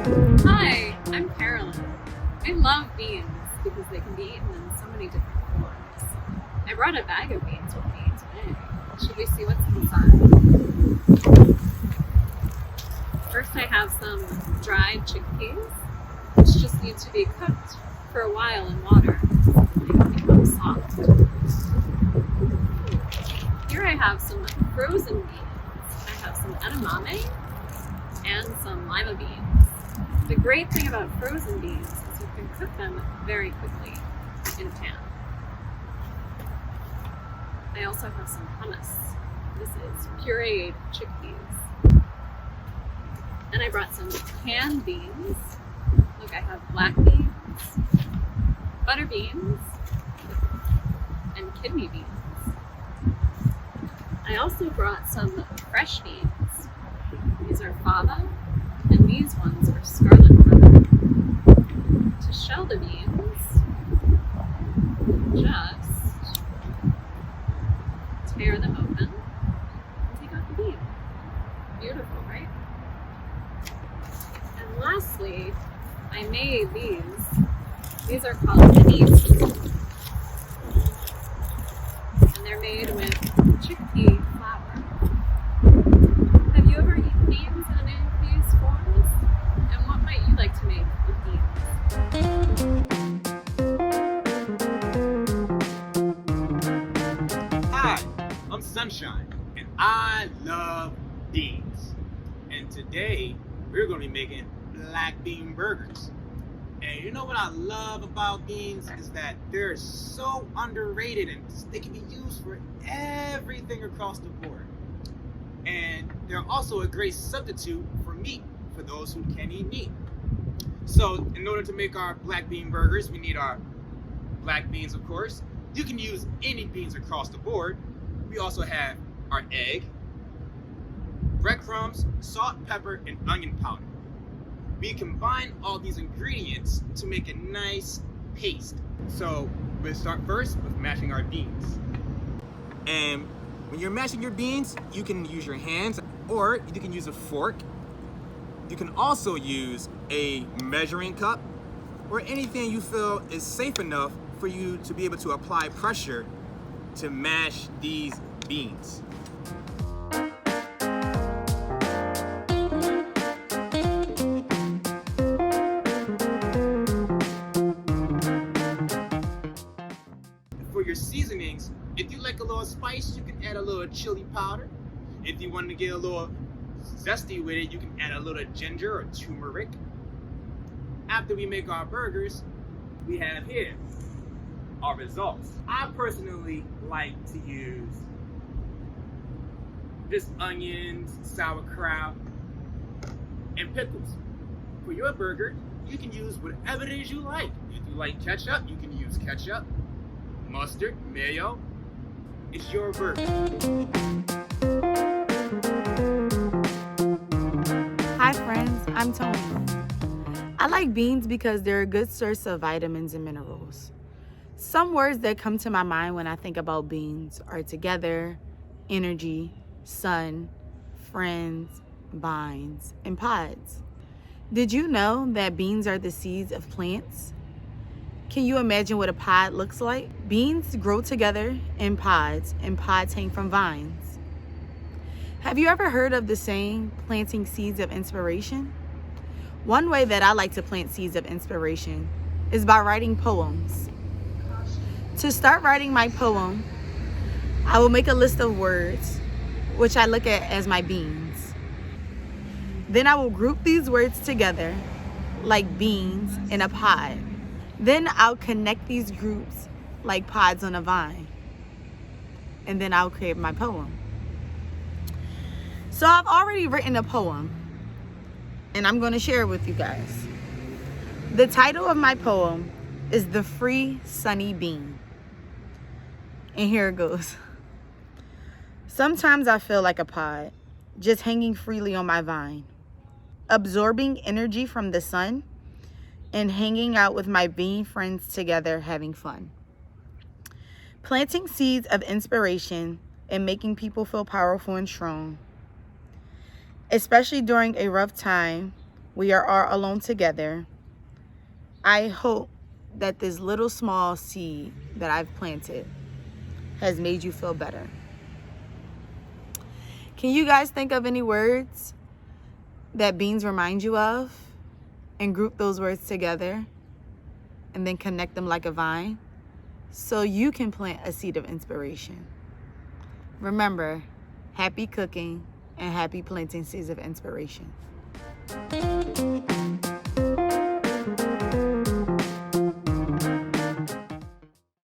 Hi, I'm Carolyn. I love beans because they can be eaten in so many different forms. I brought a bag of beans with me today. Should we see what's inside? First, I have some dried chickpeas, which just need to be cooked for a while in water so they become soft. Here I have some frozen beans. I have some edamame and some lima beans. The great thing about frozen beans is you can cook them very quickly in a pan. I also have some hummus. This is pureed chickpeas. And I brought some canned beans. Look, I have black beans, butter beans, and kidney beans. I also brought some fresh beans. These are fava, and these ones are scarlet runner. To shell the beans, just tear them open and take out the bean. Beautiful, right? And lastly, I made these. These are called Kynett, and they're made with chickpea flour. Have you ever eaten beans in any of these forms? And what might you like to make with beans? Hi, I'm Sunshine, and I love beans. And today, we're going to be making black bean burgers. And you know what I love about beans is that they're so underrated and they can be used for everything across the board. And they're also a great substitute for meat for those who can't eat meat. So in order to make our black bean burgers, we need our black beans, of course. You can use any beans across the board. We also have our egg, breadcrumbs, salt, pepper, and onion powder. We combine all these ingredients to make a nice paste. So we'll start first with mashing our beans. And when you're mashing your beans, you can use your hands or you can use a fork. You can also use a measuring cup or anything you feel is safe enough for you to be able to apply pressure to mash these beans. For your seasonings, if you like a little spice, you can add a little chili powder. If you want to get a little zesty with it, you can add a little ginger or turmeric. After we make our burgers, we have here our results. I personally like to use just onions, sauerkraut, and pickles. For your burger, you can use whatever it is you like. If you like ketchup, you can use ketchup, mustard, mayo. It's your burger. Hi friends, I'm Tony. I like beans because they're a good source of vitamins and minerals. Some words that come to my mind when I think about beans are together, energy, sun, friends, vines, and pods. Did you know that beans are the seeds of plants? Can you imagine what a pod looks like? Beans grow together in pods, and pods hang from vines. Have you ever heard of the saying, planting seeds of inspiration? One way that I like to plant seeds of inspiration is by writing poems. To start writing my poem, I will make a list of words, which I look at as my beans. Then I will group these words together like beans in a pod. Then I'll connect these groups like pods on a vine. And then I'll create my poem. So I've already written a poem, and I'm going to share it with you guys. The title of my poem is The Free Sunny Bean. And here it goes. Sometimes I feel like a pod, just hanging freely on my vine, absorbing energy from the sun and hanging out with my bean friends together, having fun. Planting seeds of inspiration and making people feel powerful and strong, especially during a rough time We are all alone together. I hope that this little small seed that I've planted has made you feel better. Can you guys think of any words that beans remind you of and group those words together and then connect them like a vine so you can plant a seed of inspiration? Remember, happy cooking and happy planting seeds of inspiration.